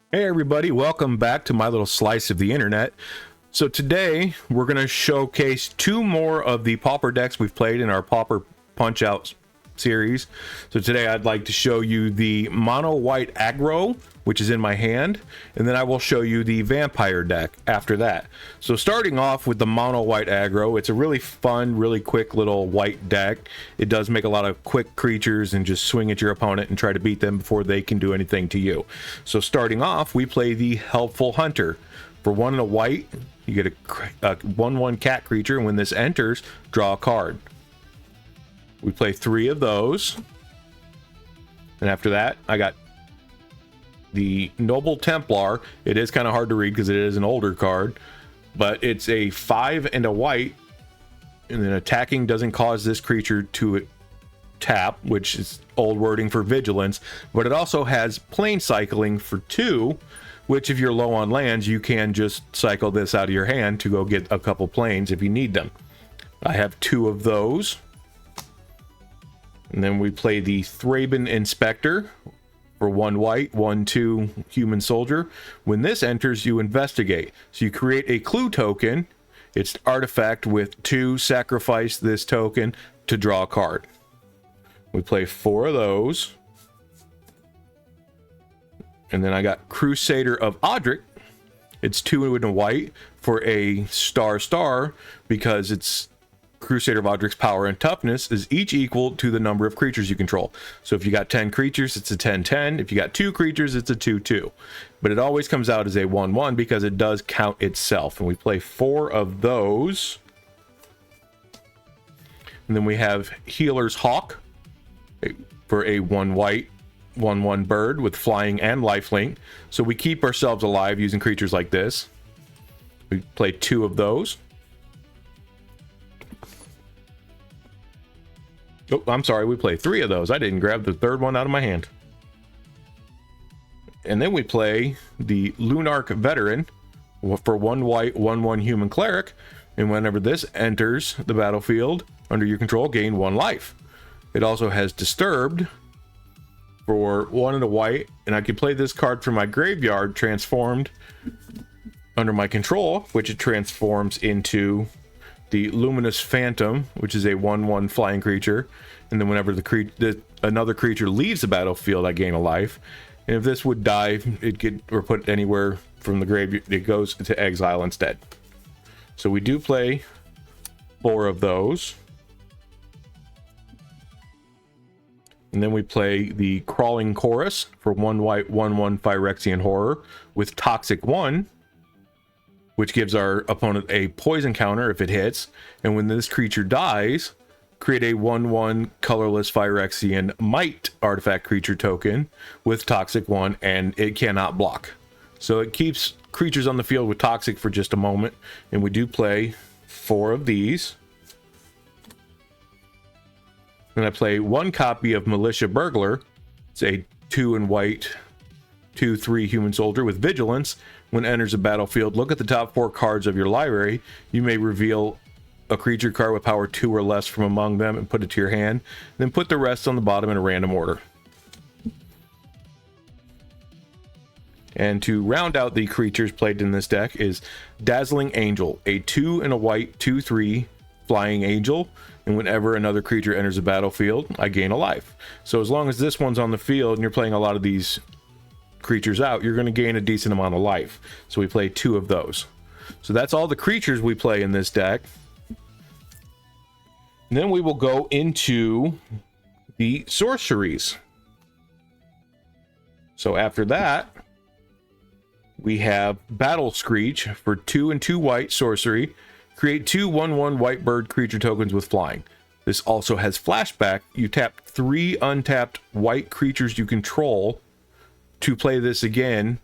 Hey everybody, welcome back to my little slice of the internet. So today we're going to showcase two more of the Pauper decks we've played in our Pauper Punch-Out series. So today I'd like to show you the mono white aggro, which is in my hand, and then I will show you the vampire deck after that. So starting off with the mono white aggro, it's a really fun, really quick little white deck. It does make a lot of quick creatures and just swing at your opponent and try to beat them before they can do anything to you. So starting off, we play the Helpful Hunter. For 1 and a white, you get a 1/1 cat creature, and when this enters, draw a card. We play 3 of those. And after that, I got the Noble Templar. It is kind of hard to read because it is an older card, but it's a 5 and a white, and then attacking doesn't cause this creature to tap, which is old wording for vigilance, but it also has plane cycling for 2, which if you're low on lands, you can just cycle this out of your hand to go get a couple planes if you need them. I have 2 of those. And then we play the Thraben Inspector for 1 white, 1/2 human soldier. When this enters, you investigate. So you create a clue token. It's an artifact with 2, sacrifice this token to draw a card. We play 4 of those. And then I got Crusader of Odric. It's 2 and a white for a star because it's Crusader of Odric's power and toughness is each equal to the number of creatures you control. So if you got 10 creatures, it's a 10/10. If you got 2 creatures, it's a 2/2. But it always comes out as a 1/1 because it does count itself. And we play 4 of those. And then we have Healer's Hawk for a 1 white, 1/1 bird with flying and lifelink. So we keep ourselves alive using creatures like this. We play 2 of those. Oh, I'm sorry, we play 3 of those. I didn't grab the third one out of my hand. And then we play the Lunarch Veteran for 1 white, 1/1 human cleric. And whenever this enters the battlefield under your control, gain 1 life. It also has Disturbed for 1 and a white, and I can play this card from my graveyard transformed under my control, which it transforms into the Luminous Phantom, which is a 1/1 flying creature. And then whenever another creature leaves the battlefield, I gain a life. And if this would die, or put anywhere from the graveyard, it goes to exile instead. So we do play 4 of those. And then we play the Crawling Chorus for 1 white, 1/1 Phyrexian Horror with Toxic 1, which gives our opponent a poison counter if it hits. And when this creature dies, create a 1/1 colorless Phyrexian Might artifact creature token with Toxic 1, and it cannot block. So it keeps creatures on the field with Toxic for just a moment. And we do play 4 of these. And I play 1 copy of Militia Bugler. It's a 2 and white, 2/3 human soldier with vigilance. When it enters a battlefield, look at the top 4 cards of your library. You may reveal a creature card with power 2 or less from among them and put it to your hand. Then put the rest on the bottom in a random order. And to round out the creatures played in this deck is Dazzling Angel, a 2 and a white, 2/3 flying angel. And whenever another creature enters the battlefield, I gain a life. So as long as this one's on the field and you're playing a lot of these creatures out, you're going to gain a decent amount of life. So we play 2 of those. So that's all the creatures we play in this deck. And then we will go into the sorceries. So after that, we have Battle Screech for 2 and 2 white sorcery. Create 2 1/1 white bird creature tokens with flying. This also has flashback. You tap 3 untapped white creatures you control to play this again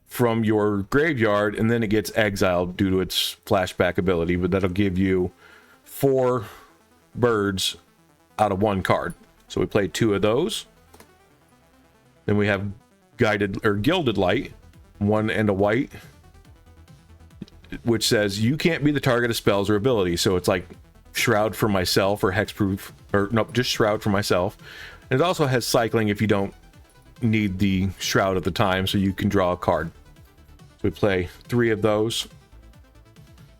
from your graveyard, and then it gets exiled due to its flashback ability, but that'll give you 4 birds out of 1 card. So we play 2 of those. Then we have Gilded Light, 1 and a white, which says you can't be the target of spells or abilities. So it's like Shroud for myself or Hexproof, or nope, just Shroud for myself. And it also has cycling if you don't need the Shroud at the time, so you can draw a card. So we play 3 of those.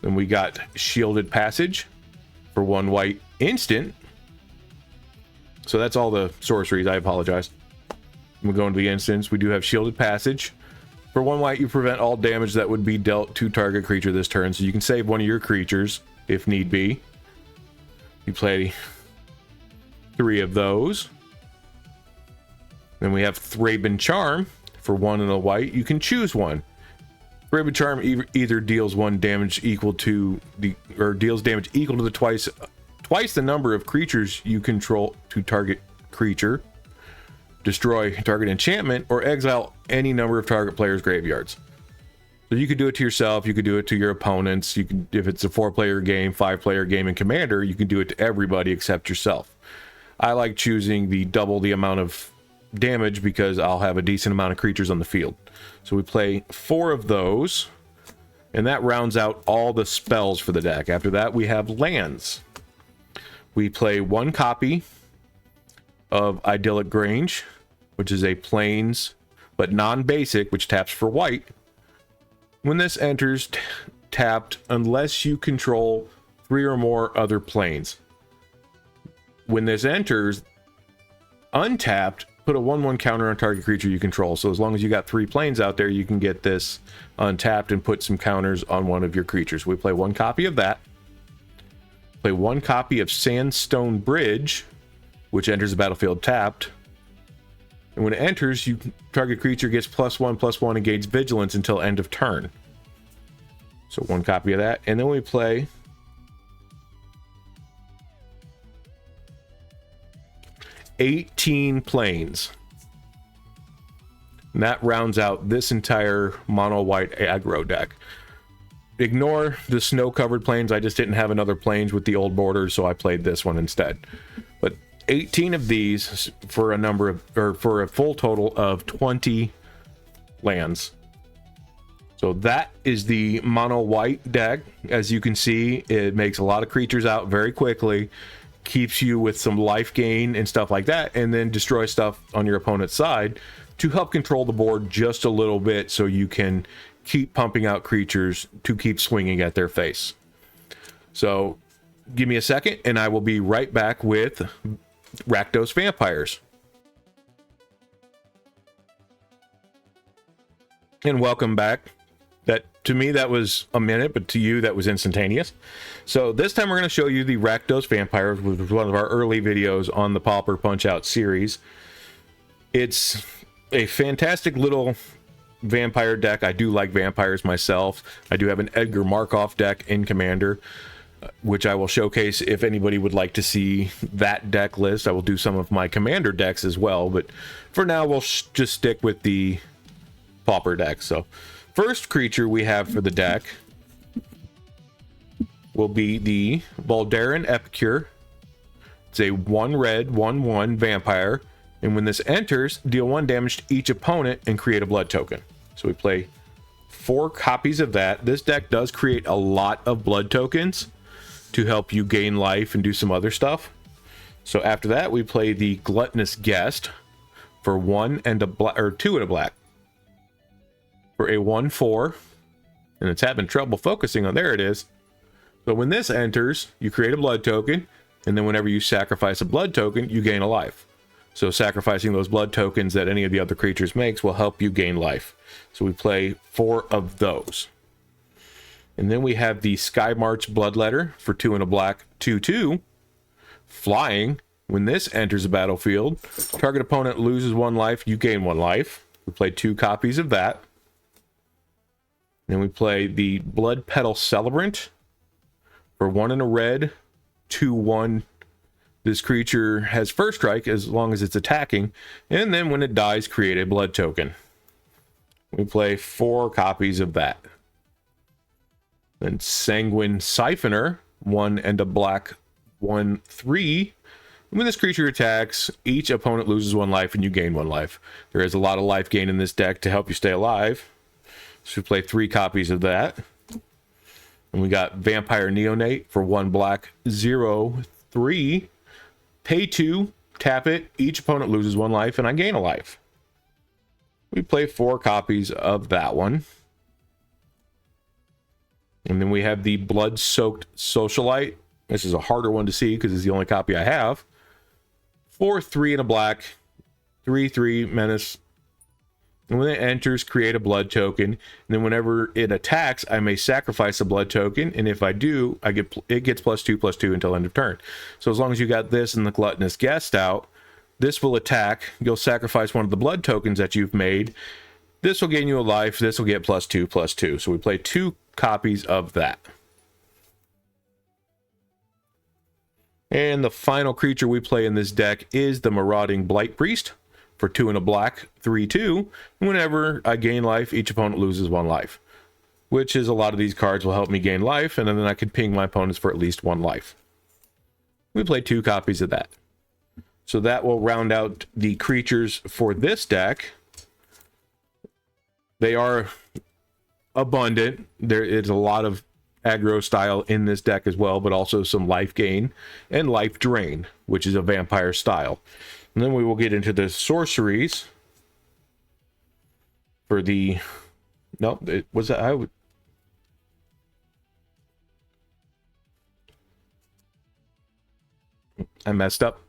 Then we got Shielded Passage for 1 white instant. So that's all the sorceries. I apologize. We'll go into the instance. We do have Shielded Passage. For 1 white, you prevent all damage that would be dealt to target creature this turn. So you can save one of your creatures if need be. You play 3 of those. Then we have Thraben Charm for 1 and a white. You can choose one. Thraben Charm either deals 1 damage equal to the, or deals damage equal to the twice the number of creatures you control to target creature, destroy target enchantment, or exile any number of target players' graveyards. So you could do it to yourself, you could do it to your opponents, you can, if it's a 4-player game, 5-player game in Commander, you can do it to everybody except yourself. I like choosing the double the amount of damage because I'll have a decent amount of creatures on the field. So we play 4 of those, and that rounds out all the spells for the deck. After that, we have lands. We play 1 copy of Idyllic Grange, which is a plains but non-basic, which taps for white. When this enters, tapped unless you control 3 or more other planes. When this enters, untapped, put a 1/1 counter on target creature you control. So as long as you got 3 planes out there, you can get this untapped and put some counters on one of your creatures. We play 1 copy of that. Play 1 copy of Sandstone Bridge, which enters the battlefield tapped. And when it enters, you target creature gets +1/+1 and gains vigilance until end of turn. So 1 copy of that. And then we play 18 planes. And that rounds out this entire mono white aggro deck. Ignore the snow-covered planes. I just didn't have another planes with the old borders, so I played this one instead. But 18 of these for a number of, or for a full total of 20 lands. So that is the mono white deck. As you can see, it makes a lot of creatures out very quickly, keeps you with some life gain and stuff like that, and then destroy stuff on your opponent's side to help control the board just a little bit so you can keep pumping out creatures to keep swinging at their face. So give me a second and I will be right back with Rakdos Vampires. And welcome back. That to me that was a minute, but to you that was instantaneous. So this time we're going to show you the Rakdos Vampires, which was one of our early videos on the Pauper Punch-Out series. It's a fantastic little vampire deck. I do like vampires myself. I do have an Edgar Markov deck in Commander, which I will showcase if anybody would like to see that deck list. I will do some of my Commander decks as well, but for now we'll just stick with the Pauper deck. So first creature we have for the deck will be the Baldaran Epicure. It's a 1 red, 1/1 vampire, and when this enters, deal 1 damage to each opponent and create a blood token. So we play 4 copies of that. This deck does create a lot of blood tokens to help you gain life and do some other stuff. So after that, we play the Gluttonous Guest for 1 and a black, or 2 and a black. For a 1/4, and it's having trouble focusing on, there it is. So when this enters, you create a blood token, and then whenever you sacrifice a blood token, you gain a life. So sacrificing those blood tokens that any of the other creatures makes will help you gain life. So we play 4 of those. And then we have the Sky March Bloodletter for 2 and a black, 2/2. Flying. When this enters the battlefield, target opponent loses 1 life, you gain 1 life. We play 2 copies of that. Then we play the Blood Petal Celebrant for 1 and a red, 2/1. This creature has first strike as long as it's attacking, and then when it dies, create a blood token. We play 4 copies of that. Then Sanguine Siphoner, 1 and a black, 1/3. When this creature attacks, each opponent loses 1 life and you gain 1 life. There is a lot of life gain in this deck to help you stay alive. So we play 3 copies of that. And we got Vampire Neonate for 1 black, 0/3. Pay 2, tap it, each opponent loses 1 life, and I gain a life. We play 4 copies of that one. And then we have the Blood-Soaked Socialite. This is a harder one to see because it's the only copy I have. 4/3 and a black, 3/3 menace. And when it enters, create a blood token. And then whenever it attacks, I may sacrifice a blood token. And if I do, it gets +2/+2 until end of turn. So as long as you got this and the Gluttonous Guest out, this will attack. You'll sacrifice one of the blood tokens that you've made. This will gain you a life. This will get +2/+2. So we play 2 copies of that. And the final creature we play in this deck is the Marauding Blight Priest for 2 and a black, 3/2. Whenever I gain life, each opponent loses 1 life, which is a lot of these cards will help me gain life, and then I can ping my opponents for at least 1 life. We play 2 copies of that. So that will round out the creatures for this deck. They are abundant. There is a lot of aggro style in this deck as well, but also some life gain and life drain, which is a vampire style. And then we will get into the sorceries for the... No, it was... I messed up.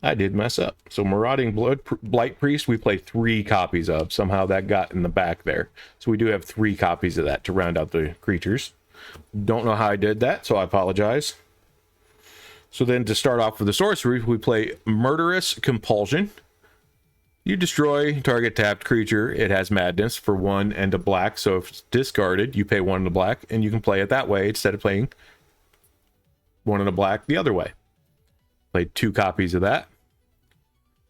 I did mess up. So Marauding Blight Priest, we play 3 copies of. Somehow that got in the back there. So we do have 3 copies of that to round out the creatures. Don't know how I did that, so I apologize. So then to start off with the sorcery, we play Murderous Compulsion. You destroy target tapped creature. It has madness for 1 and a black. So if it's discarded, you pay 1 and a black, and you can play it that way instead of playing 1 and a black the other way. Played 2 copies of that.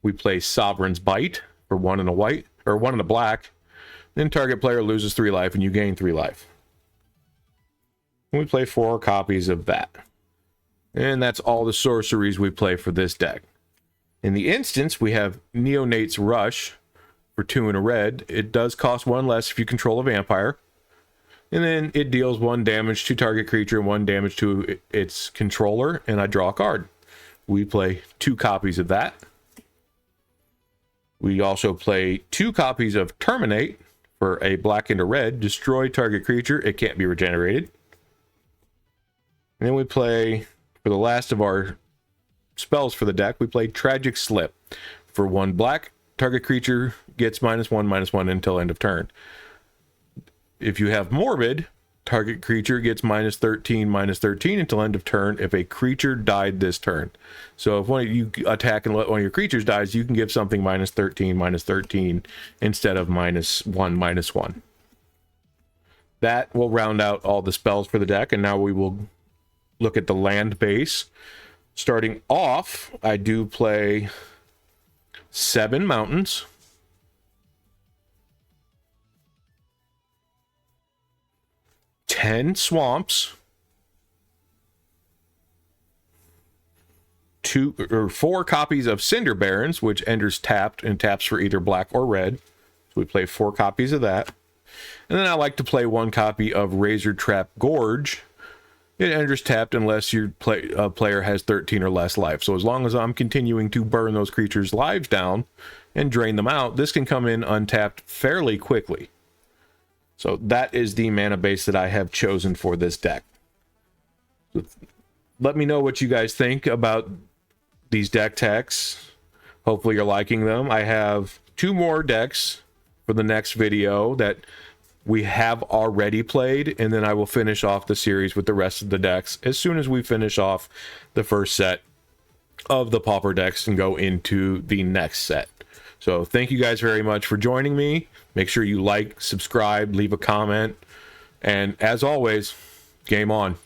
We play Sovereign's Bite for 1 and a white, or 1 and a black. Then target player loses 3 life and you gain 3 life. And we play 4 copies of that. And that's all the sorceries we play for this deck. In the instance, we have Neonate's Rush for 2 and a red. It does cost 1 less if you control a vampire. And then it deals 1 damage to target creature and 1 damage to its controller, and I draw a card. We play 2 copies of that. We also play 2 copies of Terminate for a black and a red. Destroy target creature. It can't be regenerated. And then we play, for the last of our spells for the deck, we play Tragic Slip for 1 black. Target creature gets -1/-1 until end of turn. If you have Morbid, target creature gets -13/-13 until end of turn if a creature died this turn. So if one of you attack and let one of your creatures dies, you can give something -13/-13 instead of -1/-1. That will round out all the spells for the deck, and now we will look at the land base. Starting off, I do play 7 mountains, 10 swamps, 4 copies of Cinder Barrens, which enters tapped and taps for either black or red. So we play 4 copies of that. And then I like to play 1 copy of Razor Trap Gorge. It enters tapped unless your player has 13 or less life. So as long as I'm continuing to burn those creatures' lives down and drain them out, this can come in untapped fairly quickly. So that is the mana base that I have chosen for this deck. So let me know what you guys think about these deck techs. Hopefully you're liking them. I have 2 more decks for the next video that we have already played, and then I will finish off the series with the rest of the decks as soon as we finish off the first set of the Pauper decks and go into the next set. So thank you guys very much for joining me. Make sure you like, subscribe, leave a comment, and as always, game on.